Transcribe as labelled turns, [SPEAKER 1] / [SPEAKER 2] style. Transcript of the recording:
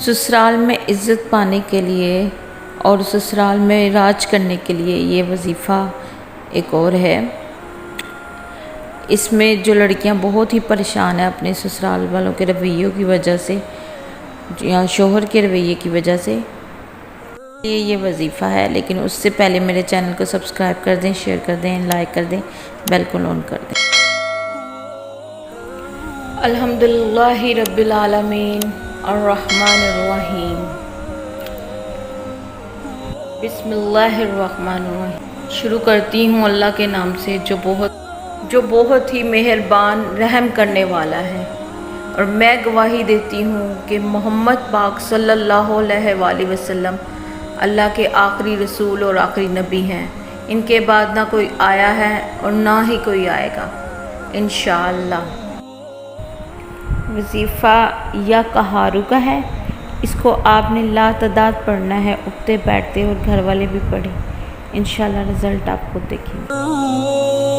[SPEAKER 1] سسرال میں عزت پانے کے لیے اور سسرال میں راج کرنے کے لیے یہ وظیفہ ایک اور ہے۔ اس میں جو لڑکیاں بہت ہی پریشان ہیں اپنے سسرال والوں کے رویوں کی وجہ سے یا شوہر کے رویے کی وجہ سے، یہ وظیفہ ہے۔ لیکن اس سے پہلے میرے چینل کو سبسکرائب کر دیں، شیئر کر دیں، لائک کر دیں، بیل کو آن کر دیں۔ الحمدللہ رب العالمین الرحمن الرحیم، بسم اللہ الرحمن الرحیم۔ شروع کرتی ہوں اللہ کے نام سے جو بہت ہی مہربان رحم کرنے والا ہے، اور میں گواہی دیتی ہوں کہ محمد پاک صلی اللہ علیہ وآلہ وسلم اللہ کے آخری رسول اور آخری نبی ہیں۔ ان کے بعد نہ کوئی آیا ہے اور نہ ہی کوئی آئے گا انشاءاللہ۔ وظیفہ یا کہارو کا ہے۔ اس کو آپ نے لا تعداد پڑھنا ہے، اٹھتے بیٹھتے، اور گھر والے بھی پڑھیں۔ انشاءاللہ رزلٹ آپ کو دیکھیں گے۔